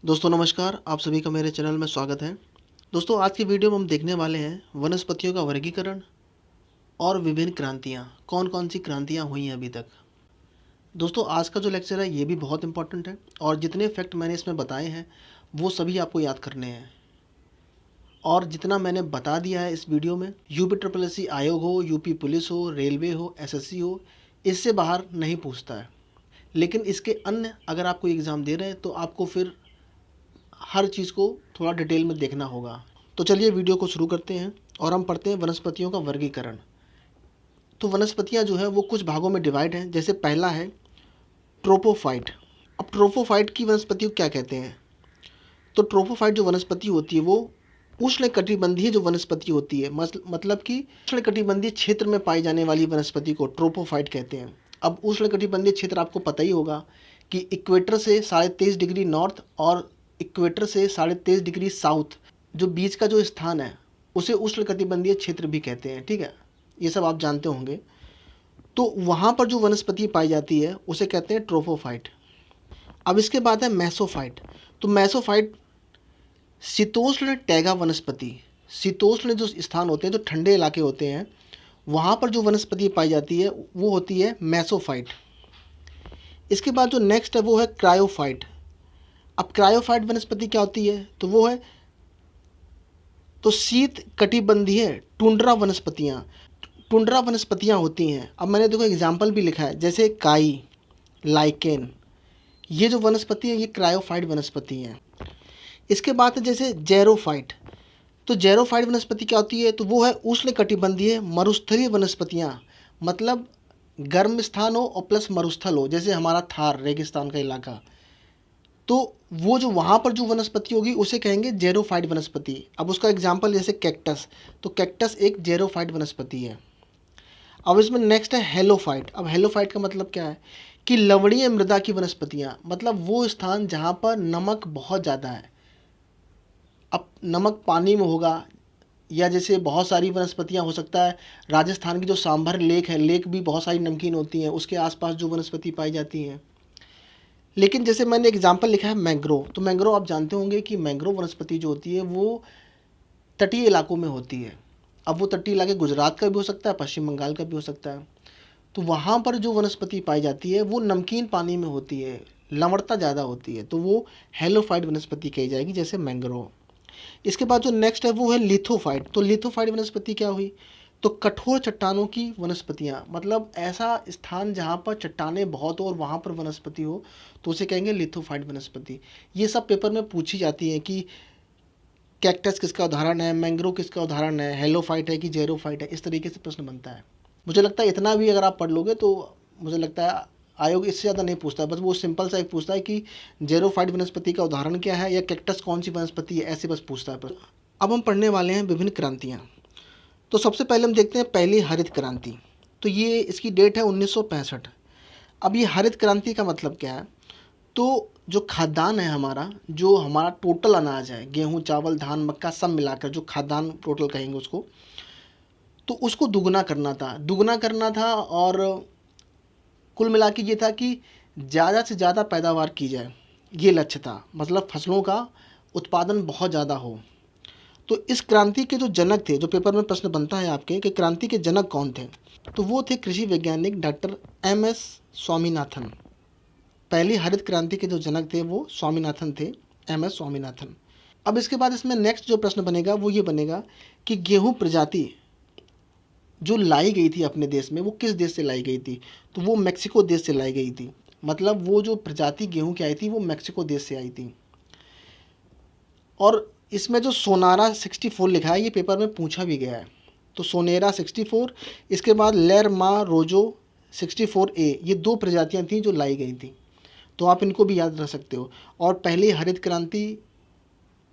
दोस्तों नमस्कार, आप सभी का मेरे चैनल में स्वागत है। दोस्तों आज की वीडियो में हम देखने वाले हैं वनस्पतियों का वर्गीकरण और विभिन्न क्रांतियाँ, कौन कौन सी क्रांतियाँ हुई हैं अभी तक। दोस्तों आज का जो लेक्चर है ये भी बहुत इंपॉर्टेंट है और जितने फैक्ट मैंने इसमें बताए हैं वो सभी आपको याद करने हैं। और जितना मैंने बता दिया है इस वीडियो में, यूपी ट्रिपल एस सी आयोग हो, यूपी पुलिस हो, रेलवे हो, एसएससी हो, इससे बाहर नहीं पूछता है। लेकिन इसके अन्य अगर आप कोई एग्ज़ाम दे रहे हैं तो आपको फिर हर चीज़ को थोड़ा डिटेल में देखना होगा। तो चलिए वीडियो को शुरू करते हैं और हम पढ़ते हैं वनस्पतियों का वर्गीकरण। तो वनस्पतियां जो है वो कुछ भागों में डिवाइड हैं। जैसे पहला है ट्रोपोफाइट। अब ट्रोपोफाइट की वनस्पति को क्या कहते हैं? तो ट्रोपोफाइट जो वनस्पति होती है वो उष्णकटिबंधीय जो वनस्पति होती है, मतलब कि उष्णकटिबंधीय क्षेत्र में पाई जाने वाली वनस्पति को ट्रोपोफाइट कहते हैं। अब उष्णकटिबंधीय क्षेत्र आपको पता ही होगा कि इक्वेटर से 23.5 डिग्री नॉर्थ और इक्वेटर से 23.5 डिग्री साउथ, जो बीच का जो स्थान है उसे उष्णकटिबंधीय क्षेत्र भी कहते हैं। ठीक है, ये सब आप जानते होंगे। तो वहाँ पर जो वनस्पति पाई जाती है उसे कहते हैं ट्रोपोफाइट। अब इसके बाद है मेसोफाइट। तो मेसोफाइट शीतोष्ण टैगा वनस्पति, शीतोष्ण जो स्थान होते हैं, जो ठंडे इलाके होते हैं, वहाँ पर जो वनस्पति पाई जाती है वो होती है मेसोफाइट। इसके बाद जो नेक्स्ट है वो है क्रायोफाइट। अब क्रायोफाइट वनस्पति क्या होती है? तो वो है तो शीत कटिबंधीय टुंड्रा वनस्पतियाँ, टुंड्रा वनस्पतियाँ होती हैं। अब मैंने देखो एग्जाम्पल भी लिखा है, जैसे काई, लाइकेन, ये जो वनस्पति है ये क्रायोफाइट वनस्पति हैं। इसके बाद है जैसे जेरोफाइट। तो जेरोफाइट वनस्पति क्या होती है? तो वो है उष्णकटिबंधीय मरुस्थलीय वनस्पतियाँ, मतलब गर्म स्थान हो और प्लस मरुस्थल हो, जैसे हमारा थार रेगिस्तान का इलाका। तो वो जो वहाँ पर जो वनस्पति होगी उसे कहेंगे जेरोफाइट वनस्पति। अब उसका एग्जाम्पल जैसे कैक्टस, तो कैक्टस एक जेरोफाइट वनस्पति है। अब इसमें नेक्स्ट है हेलोफाइट। अब हेलोफाइट का मतलब क्या है कि लवणीय मृदा की वनस्पतियाँ, मतलब वो स्थान जहाँ पर नमक बहुत ज़्यादा है। अब नमक पानी में होगा, या जैसे बहुत सारी वनस्पतियाँ हो सकता है राजस्थान की जो सांभर लेक है, लेक भी बहुत सारी नमकीन होती हैं, उसके आसपास जो वनस्पति पाई जाती हैं। लेकिन जैसे मैंने एग्जाम्पल लिखा है मैंग्रोव। तो मैंग्रोव आप जानते होंगे कि मैंग्रोव वनस्पति जो होती है वो तटीय इलाकों में होती है। अब वो तटीय इलाके गुजरात का भी हो सकता है, पश्चिम बंगाल का भी हो सकता है। तो वहाँ पर जो वनस्पति पाई जाती है वो नमकीन पानी में होती है, लवणता ज़्यादा होती है, तो वो हेलोफाइट वनस्पति कही जाएगी, जैसे मैंग्रोव। इसके बाद जो नेक्स्ट है वो है लिथोफाइट। तो लिथोफाइट वनस्पति क्या हुई? तो कठोर चट्टानों की वनस्पतियाँ, मतलब ऐसा स्थान जहाँ पर चट्टानें बहुत हो और वहाँ पर वनस्पति हो, तो उसे कहेंगे लिथोफाइट वनस्पति। ये सब पेपर में पूछी जाती है कि कैक्टस किसका उदाहरण है, मैंग्रोव किसका उदाहरण है, हेलोफाइट है कि जेरोफाइट है, इस तरीके से प्रश्न बनता है। मुझे लगता है इतना भी अगर आप पढ़ लोगे तो मुझे लगता है आयोग इससे ज़्यादा नहीं पूछता है, बस वो सिंपल सा एक पूछता है कि जेरोफाइट वनस्पति का उदाहरण क्या है या कैक्टस कौन सी वनस्पति है, ऐसे बस पूछता है। अब हम पढ़ने वाले हैं विभिन्न क्रांतियाँ। तो सबसे पहले हम देखते हैं पहली हरित क्रांति। तो ये इसकी डेट है 1965। अब ये हरित क्रांति का मतलब क्या है? तो जो खाद्यान्न है हमारा, जो हमारा टोटल अनाज है, गेहूँ, चावल, धान, मक्का सब मिलाकर जो खाद्यान्न टोटल कहेंगे उसको, तो उसको दुगना करना था, दुगना करना था। और कुल मिला के ये था कि ज़्यादा से ज़्यादा पैदावार की जाए, ये लक्ष्य था, मतलब फसलों का उत्पादन बहुत ज़्यादा हो। तो इस क्रांति के जो जनक थे, जो पेपर में प्रश्न बनता है आपके कि क्रांति के जनक कौन थे, तो वो थे कृषि वैज्ञानिक डॉक्टर एम एस स्वामीनाथन। पहली हरित क्रांति के जो जनक थे वो स्वामीनाथन थे, एम एस स्वामीनाथन। अब इसके बाद इसमें नेक्स्ट जो प्रश्न बनेगा वो ये बनेगा कि गेहूं प्रजाति जो लाई गई थी अपने देश में वो किस देश से लाई गई थी? तो वो मैक्सिको देश से लाई गई थी, मतलब वो जो प्रजाति गेहूं की आई थी वो मैक्सिको देश से आई थी। और इसमें जो सोनारा 64 लिखा है ये पेपर में पूछा भी गया है। तो सोनेरा 64, इसके बाद लेर मा रोजो 64A, ये दो प्रजातियां थीं जो लाई गई थी, तो आप इनको भी याद रख सकते हो। और पहली हरित क्रांति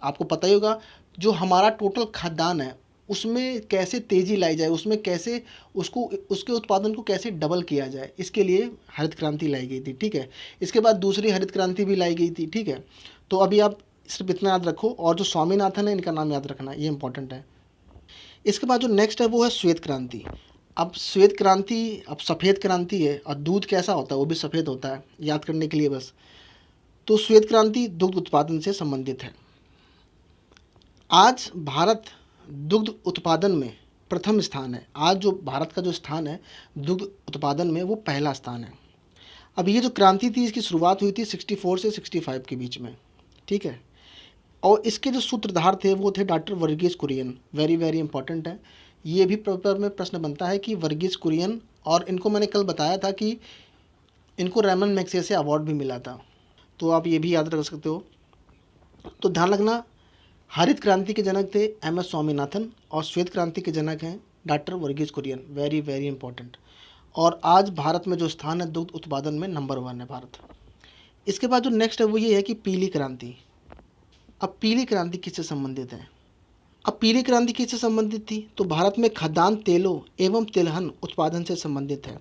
आपको पता ही होगा, जो हमारा टोटल खाद्यान्न है उसमें कैसे तेज़ी लाई जाए, उसमें कैसे उसको उसके उत्पादन को कैसे डबल किया जाए, इसके लिए हरित क्रांति लाई गई थी। ठीक है, इसके बाद दूसरी हरित क्रांति भी लाई गई थी। ठीक है, तो अभी आप सिर्फ इतना याद रखो, और जो स्वामीनाथन है इनका नाम याद रखना, ये इंपॉर्टेंट है। इसके बाद जो नेक्स्ट है वो है श्वेत क्रांति। अब श्वेत क्रांति, अब सफ़ेद क्रांति है, और दूध कैसा होता है वो भी सफ़ेद होता है, याद करने के लिए बस। तो श्वेत क्रांति दुग्ध उत्पादन से संबंधित है। आज भारत दुग्ध उत्पादन में प्रथम स्थान है। आज जो भारत का जो स्थान है दुग्ध उत्पादन में, वो पहला स्थान है। अब ये जो क्रांति थी, इसकी शुरुआत हुई थी 64 से 65 के बीच में, ठीक है। और इसके जो सूत्रधार थे वो थे doctor Varghese Kurien. Very very important है। ये भी पेपर में प्रश्न बनता है कि वर्गीस कुरियन, और इनको मैंने कल बताया था कि इनको रैमन मैग्सेसे अवार्ड भी मिला था, तो आप ये भी याद रख सकते हो। तो ध्यान रखना, हरित क्रांति के जनक थे एम.एस. स्वामीनाथन और श्वेत क्रांति के जनक हैं doctor Varghese Kurien. Very very important. और आज भारत में जो स्थान है दुग्ध उत्पादन में नंबर 1 है भारत। इसके बाद जो नेक्स्ट है वो ये है कि पीली क्रांति। अब पीली क्रांति किससे संबंधित है? अब पीली क्रांति किससे संबंधित थी? तो भारत में खाद्यान्न तेलों एवं तिलहन उत्पादन से संबंधित है।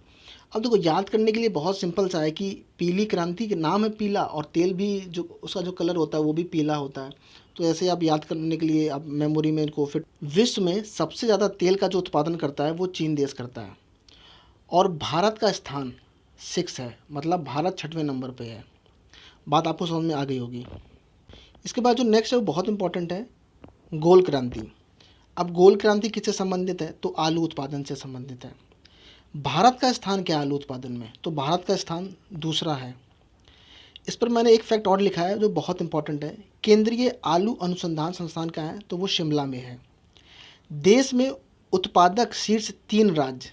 अब देखो, याद करने के लिए बहुत सिंपल सा है कि पीली क्रांति का नाम है पीला, और तेल भी जो उसका जो कलर होता है वो भी पीला होता है। तो ऐसे आप याद करने के लिए आप मेमोरी में इनको फिट। विश्व में सबसे ज़्यादा तेल का जो उत्पादन करता है वो चीन देश करता है, और भारत का स्थान 6 है, मतलब भारत 6वें नंबर पे है। बात आपको समझ में आ गई होगी। इसके बाद जो नेक्स्ट है वो बहुत इंपॉर्टेंट है, गोल क्रांति। अब गोल क्रांति किससे संबंधित है? तो आलू उत्पादन से संबंधित है। भारत का स्थान क्या है आलू उत्पादन में? तो भारत का स्थान दूसरा है। इस पर मैंने एक फैक्ट और लिखा है जो बहुत इंपॉर्टेंट है। केंद्रीय आलू अनुसंधान संस्थान का है, तो वो शिमला में है। देश में उत्पादक शीर्ष 3 राज्य,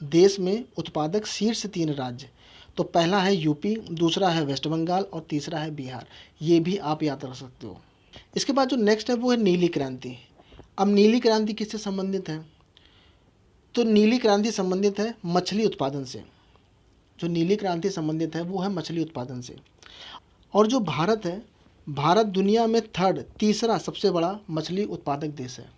देश में उत्पादक शीर्ष 3 राज्य, तो पहला है यूपी, दूसरा है वेस्ट बंगाल और तीसरा है बिहार। ये भी आप याद रख सकते हो। इसके बाद जो नेक्स्ट है वो है नीली क्रांति। अब नीली क्रांति किससे संबंधित है? तो नीली क्रांति संबंधित है मछली उत्पादन से। जो नीली क्रांति संबंधित है वो है मछली उत्पादन से। और जो भारत है, भारत दुनिया में तीसरा सबसे बड़ा मछली उत्पादक देश है।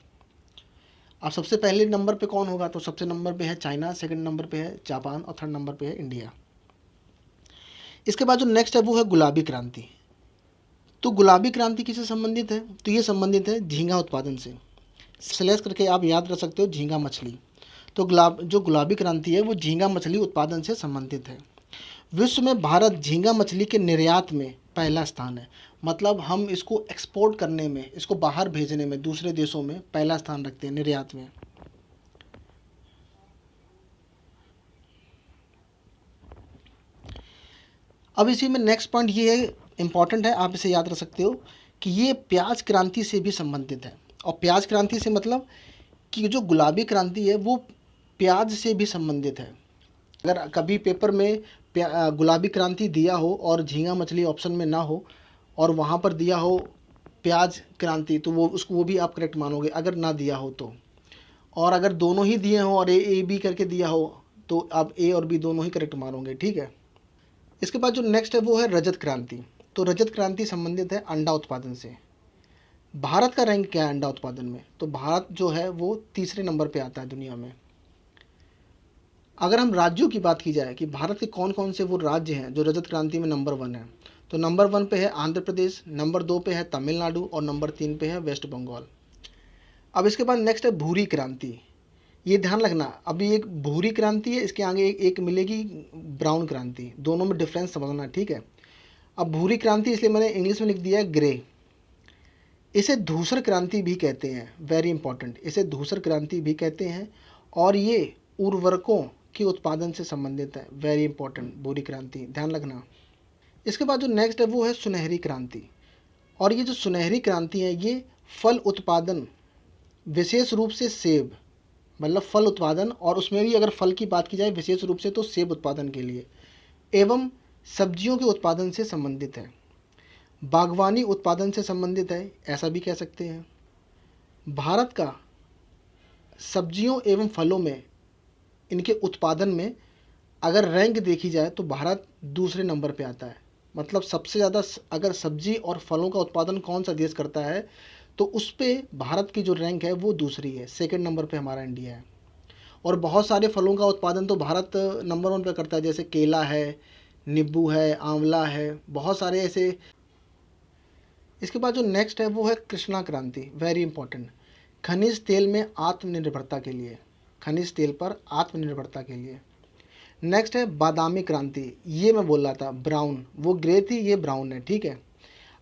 अब सबसे पहले नंबर पे कौन होगा? तो सबसे नंबर पे है चाइना, सेकंड नंबर पे है जापान और थर्ड नंबर पे है इंडिया। इसके बाद जो नेक्स्ट है वो है गुलाबी क्रांति। तो गुलाबी क्रांति किससे संबंधित है? तो ये संबंधित है झींगा उत्पादन से। स्लैश करके आप याद रख सकते हो झींगा मछली। तो जो गुलाबी क्रांति है वो झींगा मछली उत्पादन से संबंधित है। विश्व में भारत झींगा मछली के निर्यात में पहला स्थान है, मतलब हम इसको एक्सपोर्ट करने में, इसको बाहर भेजने में दूसरे देशों में पहला स्थान रखते हैं निर्यात में। अब इसी में नेक्स्ट पॉइंट ये है, इंपॉर्टेंट है, आप इसे याद रख सकते हो कि ये प्याज क्रांति से भी संबंधित है। और प्याज क्रांति से मतलब कि जो गुलाबी क्रांति है वो प्याज से भी संबंधित है। अगर कभी पेपर में गुलाबी क्रांति दिया हो और झींगा मछली ऑप्शन में ना हो और वहाँ पर दिया हो प्याज क्रांति, तो वो भी आप करेक्ट मानोगे अगर ना दिया हो तो। और अगर दोनों ही दिए हो और ए बी करके दिया हो तो आप ए और बी दोनों ही करेक्ट मानोगे, ठीक है। इसके बाद जो नेक्स्ट है वो है रजत क्रांति। तो रजत क्रांति संबंधित है अंडा उत्पादन से। भारत का रैंक क्या है अंडा उत्पादन में? तो भारत जो है वो तीसरे नंबर पे आता है दुनिया में। अगर हम राज्यों की बात की जाए कि भारत के कौन कौन से वो राज्य हैं जो रजत क्रांति में नंबर 1 है, तो नंबर 1 पे है आंध्र प्रदेश, नंबर 2 पे है तमिलनाडु और नंबर 3 पे है वेस्ट बंगाल। अब इसके बाद नेक्स्ट है भूरी क्रांति। ये ध्यान रखना, अभी एक भूरी क्रांति है, इसके आगे एक मिलेगी ब्राउन क्रांति, दोनों में डिफरेंस समझना, ठीक है। अब भूरी क्रांति इसलिए मैंने इंग्लिश में लिख दिया है ग्रे। इसे धूसर क्रांति भी कहते हैं, वेरी इंपॉर्टेंट, इसे धूसर क्रांति भी कहते हैं। और ये उर्वरकों के उत्पादन से संबंधित है, वेरी इंपॉर्टेंट भूरी क्रांति, ध्यान रखना। इसके बाद जो नेक्स्ट है वो है सुनहरी क्रांति। और ये जो सुनहरी क्रांति है ये फल उत्पादन, विशेष रूप से सेब, मतलब फल उत्पादन, और उसमें भी अगर फल की बात की जाए विशेष रूप से तो सेब उत्पादन के लिए, एवं सब्जियों के उत्पादन से संबंधित है। बागवानी उत्पादन से संबंधित है, ऐसा भी कह सकते हैं। भारत का सब्जियों एवं फलों में, इनके उत्पादन में अगर रैंक देखी जाए तो भारत दूसरे नंबर पे आता है। मतलब सबसे ज़्यादा अगर सब्जी और फलों का उत्पादन कौन सा देश करता है तो उस पर भारत की जो रैंक है वो दूसरी है, सेकंड नंबर पे हमारा इंडिया है। और बहुत सारे फलों का उत्पादन तो भारत नंबर 1 पे करता है, जैसे केला है, नींबू है, आंवला है, बहुत सारे ऐसे। इसके बाद जो नेक्स्ट है वो है कृष्णा क्रांति, वेरी इंपॉर्टेंट, खनिज तेल में आत्मनिर्भरता के लिए, खनिज तेल पर आत्मनिर्भरता के लिए। नेक्स्ट है बादामी क्रांति, ये मैं बोल रहा था ब्राउन, वो ग्रे थी, ये ब्राउन है, ठीक है।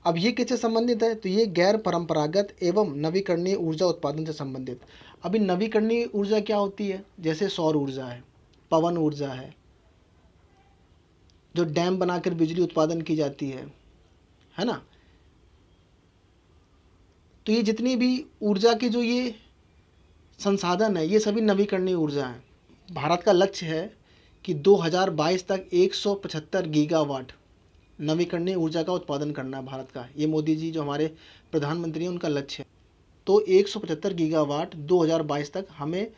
अब ये किससे संबंधित है, तो ये गैर परंपरागत एवं नवीकरणीय ऊर्जा उत्पादन से संबंधित। अभी नवीकरणीय ऊर्जा क्या होती है, जैसे सौर ऊर्जा है, पवन ऊर्जा है, जो डैम बनाकर बिजली उत्पादन की जाती है ना। तो ये जितनी भी ऊर्जा की जो ये संसाधन है, ये सभी नवीकरणीय ऊर्जा है। भारत का लक्ष्य है कि 2022 तक 175 गीगावाट नवीकरणीय ऊर्जा का उत्पादन करना है भारत का। ये मोदी जी जो हमारे प्रधानमंत्री हैं, उनका लक्ष्य है। तो 175 गीगावाट 2022 तक हमें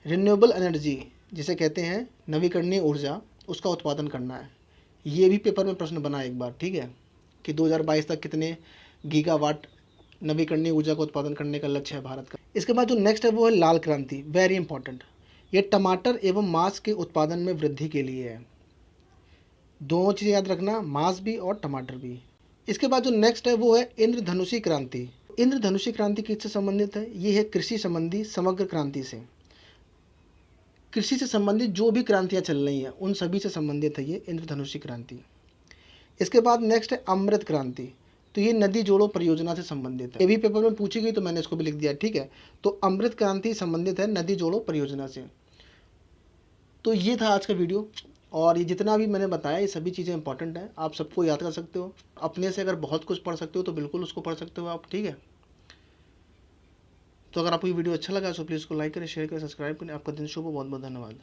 रिन्यूएबल एनर्जी, जिसे कहते हैं नवीकरणीय ऊर्जा, उसका उत्पादन करना है। ये भी पेपर में प्रश्न बना एक बार, ठीक है, कि 2022 तक कितने गीगावाट नवीकरणीय ऊर्जा का उत्पादन करने का लक्ष्य है भारत का। इसके बाद जो नेक्स्ट है वो है लाल क्रांति, वेरी इंपॉर्टेंट। ये टमाटर एवं मांस के उत्पादन में वृद्धि के लिए है। दोनों चीज़ें याद रखना, मांस भी और टमाटर भी। इसके बाद जो नेक्स्ट है वो है इंद्रधनुषी क्रांति। इंद्रधनुषी क्रांति किससे संबंधित है, ये है कृषि संबंधी समग्र क्रांति से। कृषि से संबंधित जो भी क्रांतियाँ चल रही हैं उन सभी से संबंधित है ये इंद्रधनुषी क्रांति। इसके बाद नेक्स्ट है अमृत क्रांति, तो ये नदी जोड़ो परियोजना से संबंधित है। ये भी पेपर में पूछी गई तो मैंने इसको भी लिख दिया, ठीक है। तो अमृत क्रांति संबंधित है नदी जोड़ो परियोजना से। तो ये था आज का वीडियो, और ये जितना भी मैंने बताया ये सभी चीज़ें इंपॉर्टेंट हैं, आप सबको याद कर सकते हो। अपने से अगर बहुत कुछ पढ़ सकते हो तो बिल्कुल उसको पढ़ सकते हो आप, ठीक है। तो अगर आपको ये वीडियो अच्छा लगा तो प्लीज़ इसको लाइक करें, शेयर करें, सब्सक्राइब करें। आपका दिन शुभ हो, बहुत बहुत धन्यवाद।